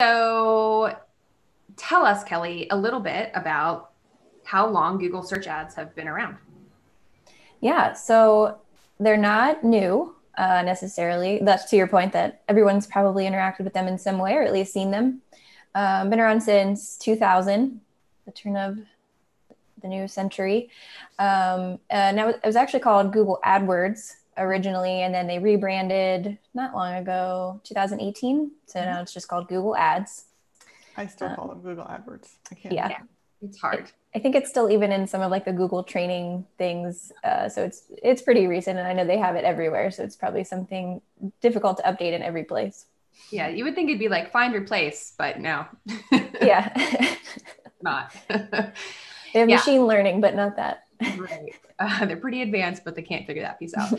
So tell us, Kelly, a little bit about how long Google search ads have been around. Yeah, so they're not new necessarily. That's to your point that everyone's probably interacted with them in some way or at least seen them. Been around since 2000, the turn of the new century. Now it was actually called Google AdWords originally, and then they rebranded not long ago, 2018. So now it's just called Google Ads. I still call them Google AdWords. I can't. Yeah. It's hard. I think it's still even in some of like the Google training things. So it's pretty recent, and I know they have it everywhere. So it's probably something difficult to update in every place. Yeah, you would think it'd be like find replace, but no. Yeah. Not. They have machine learning, but not that. Right. They're pretty advanced, but they can't figure that piece out.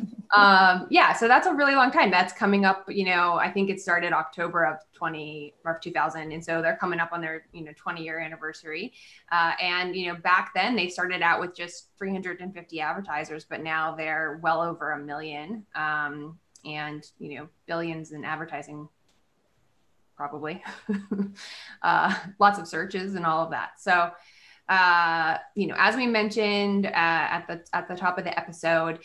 So that's a really long time. That's coming up, I think it started October of 2000. And so they're coming up on their, 20-year anniversary. Back then they started out with just 350 advertisers, but now they're well over 1 million, and, billions in advertising, probably. Lots of searches and all of that. So, as we mentioned at the top of the episode,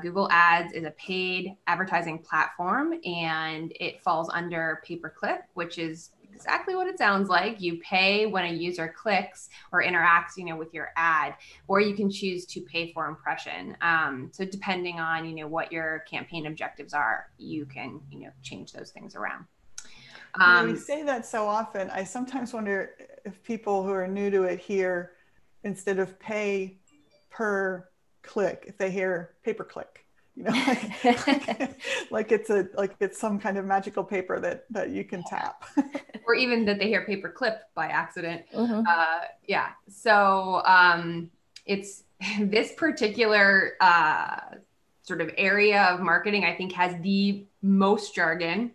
Google Ads is a paid advertising platform, and it falls under pay-per-click, which is exactly what it sounds like. You pay when a user clicks or interacts, with your ad, or you can choose to pay for impression. So depending on, what your campaign objectives are, you can, change those things around. We say that so often. I sometimes wonder if people who are new to it hear, instead of pay per click, if they hear pay-per-click, like it's some kind of magical paper that you can tap. Or even that they hear paper-clip by accident. Mm-hmm. So it's this particular sort of area of marketing, I think, has the most jargon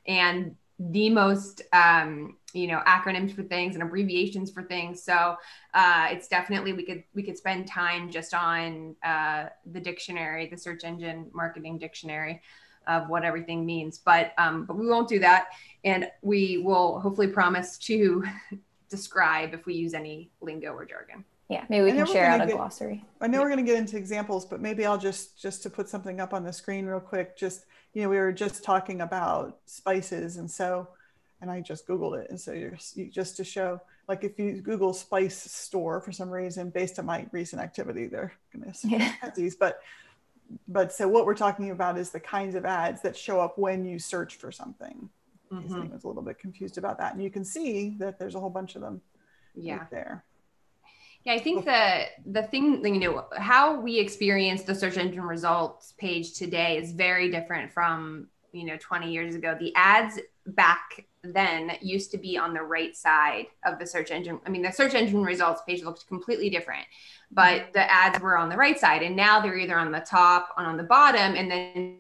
and the most, acronyms for things and abbreviations for things. So it's definitely, we could spend time just on the dictionary, the search engine marketing dictionary of what everything means. But we won't do that. And we will hopefully promise to describe if we use any lingo or jargon. Yeah, maybe we can share out a glossary. I know we're going to get into examples, but maybe I'll just to put something up on the screen real quick. Just, we were just talking about spices, and I just Googled it. And so just to show, like, if you Google spice store for some reason, based on my recent activity, they're going to these. But so what we're talking about is the kinds of ads that show up when you search for something. Mm-hmm. I was a little bit confused about that. And you can see that there's a whole bunch of them right there. Yeah, I think the thing, how we experience the search engine results page today is very different from, 20 years ago. The ads back then used to be on the right side of the search engine. I mean, the search engine results page looked completely different, but the ads were on the right side, and now they're either on the top or on the bottom. And then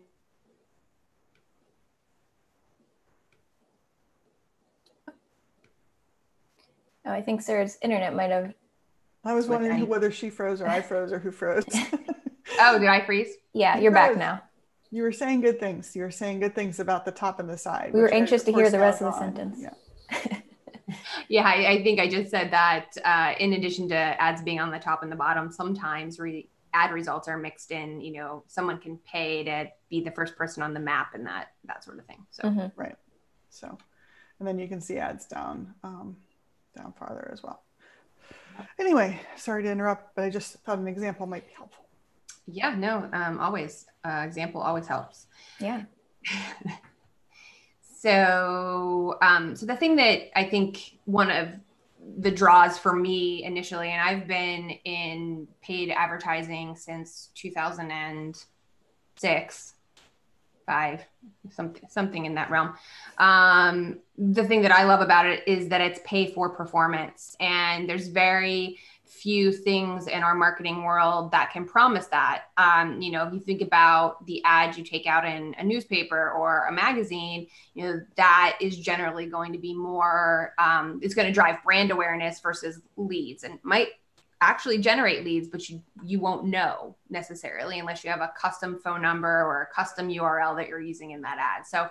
I think Sarah's internet might have. I was wondering whether she froze or I froze or who froze. Oh, did I freeze? Yeah, you're back now. You were saying good things. You were saying good things about the top and the side. We were anxious to hear the rest of the sentence. Yeah. I think I just said that in addition to ads being on the top and the bottom, sometimes ad results are mixed in. Someone can pay to be the first person on the map and that sort of thing. So Right. So, and then you can see ads down farther as well. Anyway, sorry to interrupt, but I just thought an example might be helpful. Yeah, no, always. Example always helps. Yeah. So the thing that I think one of the draws for me initially, and I've been in paid advertising since 2006, 5, something in that realm. The thing that I love about it is that it's pay for performance, and there's very few things in our marketing world that can promise that. If you think about the ads you take out in a newspaper or a magazine, that is generally going to be more, it's going to drive brand awareness versus leads, and might actually generate leads, but you won't know necessarily unless you have a custom phone number or a custom URL that you're using in that ad. So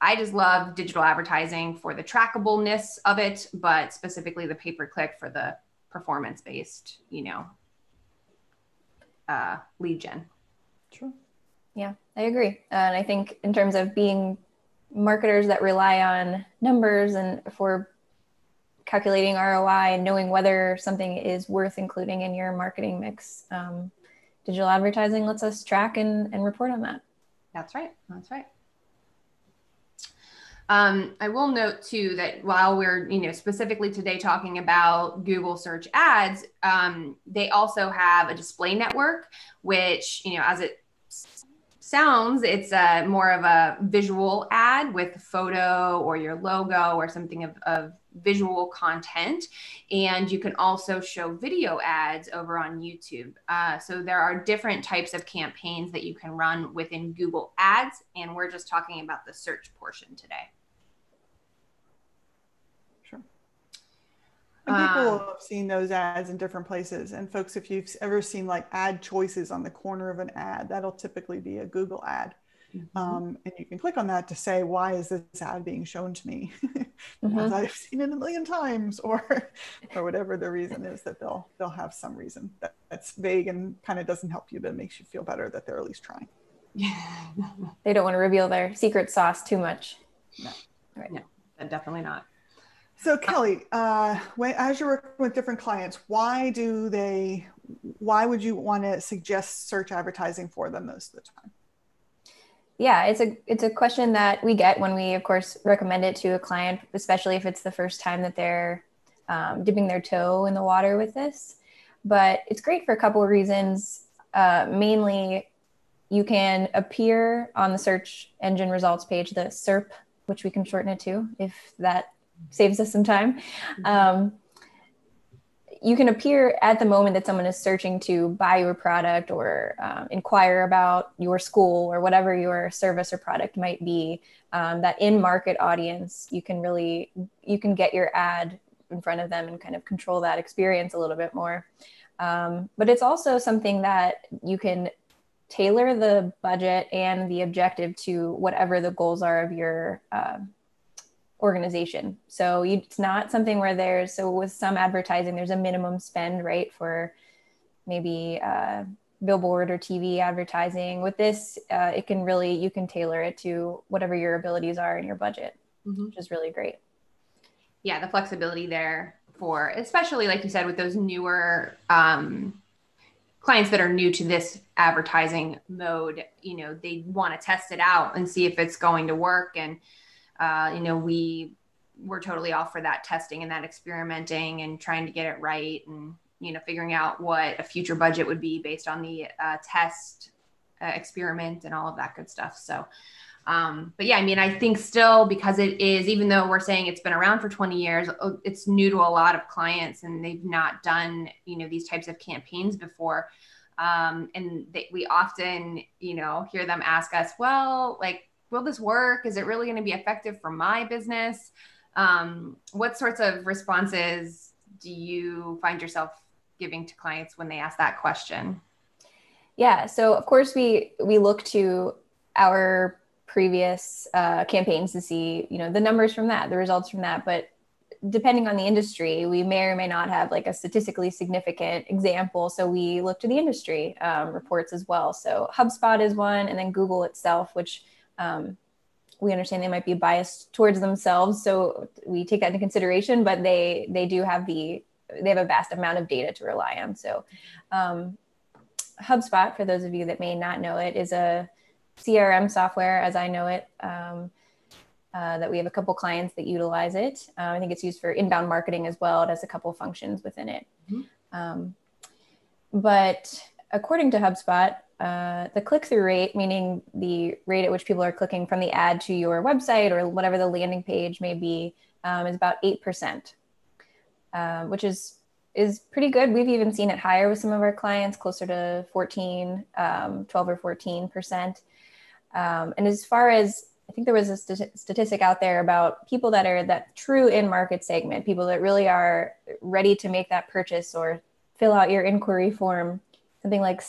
I just love digital advertising for the trackableness of it, but specifically the pay-per-click for the performance-based, lead gen. Sure. Yeah, I agree. And I think in terms of being marketers that rely on numbers and for calculating ROI and knowing whether something is worth including in your marketing mix, digital advertising lets us track and report on that. That's right. That's right. I will note too that while we're, specifically today talking about Google search ads, they also have a display network, which, as it sounds, it's more of a visual ad with a photo or your logo or something of visual content. And you can also show video ads over on YouTube. So there are different types of campaigns that you can run within Google Ads. And we're just talking about the search portion today. And people have seen those ads in different places. And folks, if you've ever seen like ad choices on the corner of an ad, that'll typically be a Google ad. And you can click on that to say, why is this ad being shown to me? Because I've seen it a million times, or whatever the reason is that they'll have some reason that's vague and kind of doesn't help you, but it makes you feel better that they're at least trying. They don't want to reveal their secret sauce too much. No. Right. No, definitely not. So Kelly, as you're working with different clients, why would you want to suggest search advertising for them most of the time? Yeah, it's a question that we get when we, of course, recommend it to a client, especially if it's the first time that they're dipping their toe in the water with this. But it's great for a couple of reasons. Mainly, you can appear on the search engine results page, the SERP, which we can shorten it to, if that saves us some time. You can appear at the moment that someone is searching to buy your product or inquire about your school or whatever your service or product might be. That in-market audience, you can get your ad in front of them and kind of control that experience a little bit more. But it's also something that you can tailor the budget and the objective to whatever the goals are of your organization. So it's not something where with some advertising, there's a minimum spend, right, for maybe billboard or TV advertising. With this, you can tailor it to whatever your abilities are in your budget, which is really great. Yeah, the flexibility there for, especially like you said, with those newer clients that are new to this advertising mode, they want to test it out and see if it's going to work. And we're totally all for that testing and that experimenting and trying to get it right and, figuring out what a future budget would be based on the test experiment and all of that good stuff. So, but yeah, I think still, because it is, even though we're saying it's been around for 20 years, it's new to a lot of clients and they've not done, these types of campaigns before. We often, hear them ask us, well, like, will this work? Is it really going to be effective for my business? What sorts of responses do you find yourself giving to clients when they ask that question? Yeah, so of course we look to our previous campaigns to see, the numbers from that, the results from that. But depending on the industry, we may or may not have like a statistically significant example. So we look to the industry reports as well. So HubSpot is one, and then Google itself, which we understand they might be biased towards themselves. So we take that into consideration, but they have a vast amount of data to rely on. So HubSpot, for those of you that may not know it, is a CRM software, as I know it, that we have a couple clients that utilize it. I think it's used for inbound marketing as well. It has a couple functions within it. But according to HubSpot, the click-through rate, meaning the rate at which people are clicking from the ad to your website or whatever the landing page may be, is about 8%, which is pretty good. We've even seen it higher with some of our clients, closer to 12 or 14%. And as far as, I think there was a statistic out there about people that are that true in-market segment, people that really are ready to make that purchase or fill out your inquiry form, something like,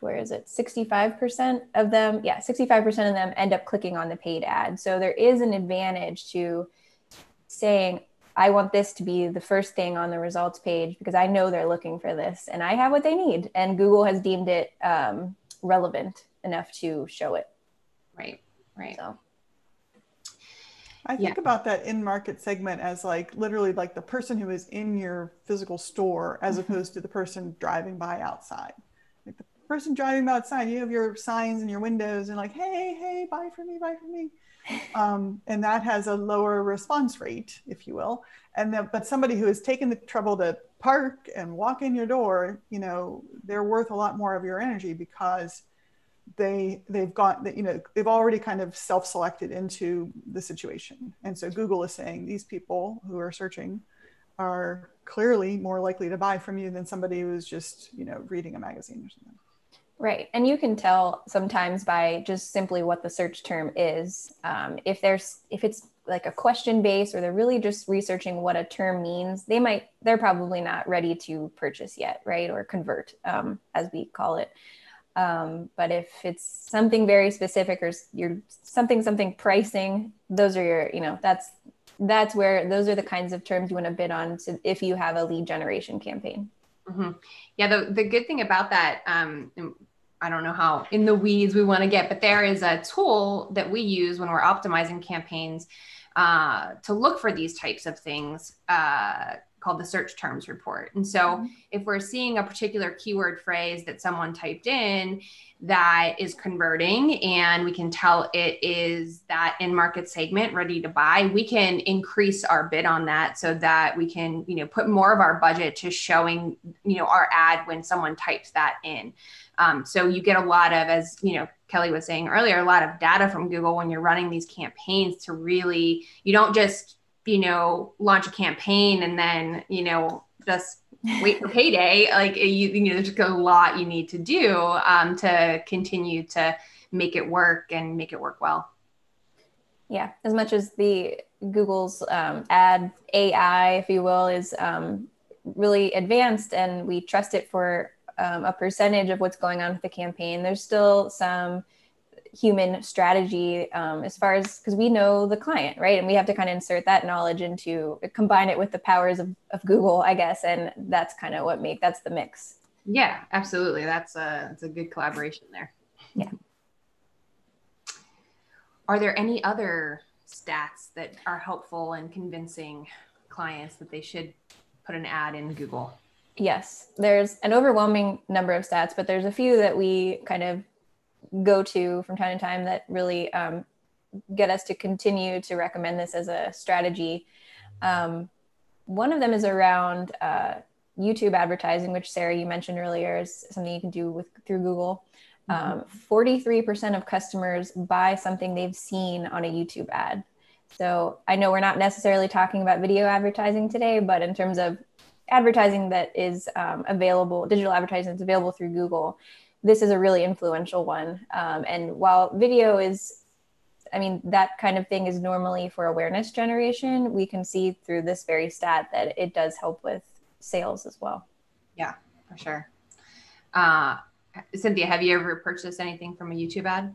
where is it? 65% of them, 65% of them end up clicking on the paid ad. So there is an advantage to saying, I want this to be the first thing on the results page because I know they're looking for this and I have what they need. And Google has deemed it relevant enough to show it. Right. So I think about that in-market segment as like literally like the person who is in your physical store as opposed to the person driving by outside. Like the person driving by outside, you have your signs and your windows and like, hey, buy from me, buy from me. And that has a lower response rate, if you will. But somebody who has taken the trouble to park and walk in your door, you know, they're worth a lot more of your energy because they've already kind of self-selected into the situation. And so Google is saying these people who are searching are clearly more likely to buy from you than somebody who's just, you know, reading a magazine or something. Right. And you can tell sometimes by just simply what the search term is. If it's like a question base or they're really just researching what a term means, they're probably not ready to purchase yet, right? Or convert, as we call it. But if it's something very specific or you're something pricing, those are your, you know, that's where those are the kinds of terms you want to bid on if you have a lead generation campaign. Mm-hmm. Yeah. The good thing about that, I don't know how in the weeds we want to get, but there is a tool that we use when we're optimizing campaigns to look for these types of things called the search terms report. And so if we're seeing a particular keyword phrase that someone typed in that is converting and we can tell it is that in-market segment ready to buy, we can increase our bid on that so that we can, you know, put more of our budget to showing, you know, our ad when someone types that in. So you get a lot of, as you know, Kelly was saying earlier, a lot of data from Google when you're running these campaigns to really, you don't just, you know, launch a campaign and then, you know, just wait for payday. Like you know, there's just a lot you need to do to continue to make it work and make it work well. Yeah, as much as the Google's ad AI, if you will, is really advanced and we trust it for a percentage of what's going on with the campaign, there's still some human strategy as far as, because we know the client, right? And we have to kind of insert that knowledge into, combine it with the powers of Google, I guess. And that's kind of that's the mix. Yeah, absolutely. That's a good collaboration there. Yeah. Are there any other stats that are helpful in convincing clients that they should put an ad in Google? Yes, there's an overwhelming number of stats, but there's a few that we kind of go to from time to time that really get us to continue to recommend this as a strategy. One of them is around YouTube advertising, which Sarah, you mentioned earlier, is something you can do through Google. 43% of customers buy something they've seen on a YouTube ad. So I know we're not necessarily talking about video advertising today, but in terms of advertising that is available, digital advertising that's available through Google, this is a really influential one. And while video is, I mean, that kind of thing is normally for awareness generation, we can see through this very stat that it does help with sales as well. Yeah, for sure. Cynthia, have you ever purchased anything from a YouTube ad?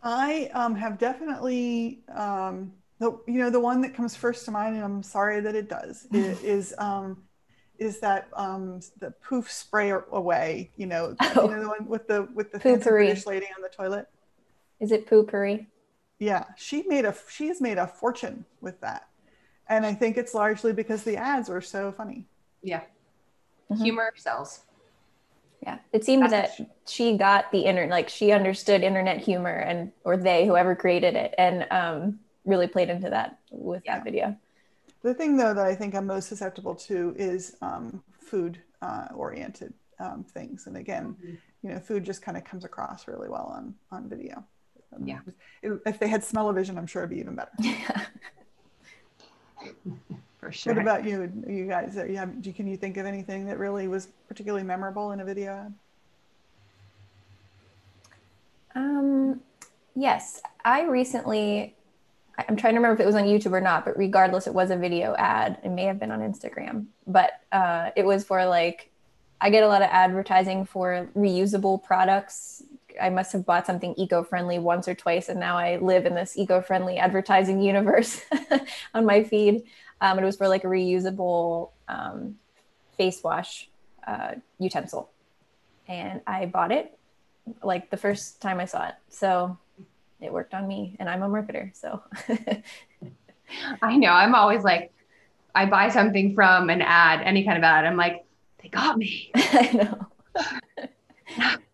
I have definitely, the one that comes first to mind, and I'm sorry that it does, is that the poof spray away, the one with the fancy British lady on the toilet. Is it Currie? Yeah, she has made a fortune with that, and I think it's largely because the ads were so funny. Yeah, humor sells. Yeah, it seemed that she got the internet, like she understood internet humor, or whoever created it, and really played into that with that video. The thing, though, that I think I'm most susceptible to is food oriented things, and again, food just kind of comes across really well on video. Yeah, if they had smell-o-vision, I'm sure it'd be even better. For sure. What about you guys? Can you think of anything that really was particularly memorable in a video ad? Yes, I'm trying to remember if it was on YouTube or not, but regardless, it was a video ad. It may have been on Instagram, but it was for like I get a lot of advertising for reusable products. I must have bought something eco-friendly once or twice, and now I live in this eco-friendly advertising universe on my feed. And it was for like a reusable face wash utensil. And I bought it like the first time I saw it. So it worked on me, and I'm a marketer. So I know. I'm always like, I buy something from an ad, any kind of ad. I'm like, they got me. I know.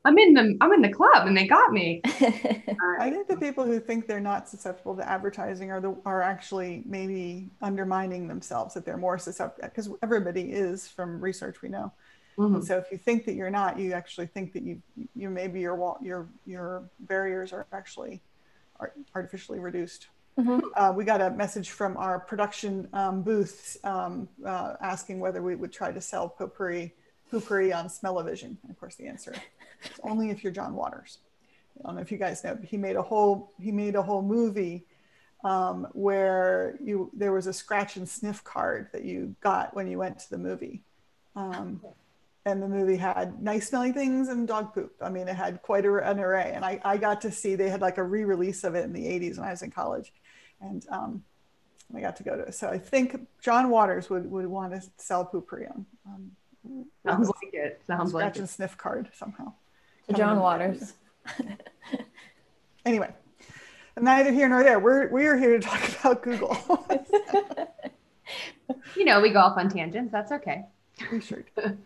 I'm in the club and they got me. I think the people who think they're not susceptible to advertising are actually maybe undermining themselves, that they're more susceptible, because everybody is, from research we know. Mm-hmm. And so if you think that you're not, you actually think that you maybe your barriers are actually artificially reduced. Mm-hmm. We got a message from our production booths asking whether we would try to sell potpourri on Smell-O-Vision. And of course, the answer is only if you're John Waters. I don't know if you guys know, but he made a whole movie where there was a scratch and sniff card that you got when you went to the movie. And the movie had nice smelling things and dog poop. I mean, it had quite an array. And I got to see, they had like a re-release of it in the 80s when I was in college. And I got to go to it. So I think John Waters would want to sell potpourri on. Sounds like it. Sounds like scratch and sniff card somehow. To John Waters. Anyway, neither here nor there. We're here to talk about Google. We go off on tangents. That's okay. We sure do.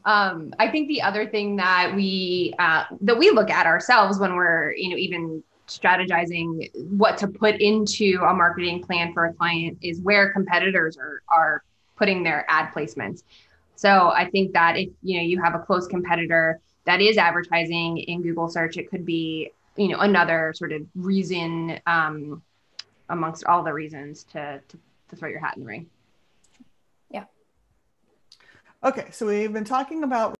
I think the other thing that we look at ourselves when we're, even strategizing what to put into a marketing plan for a client is where competitors are putting their ad placements. So I think that if, you have a close competitor that is advertising in Google search, it could be, another sort of reason amongst all the reasons to throw your hat in the ring. Yeah. Okay, so we've been talking about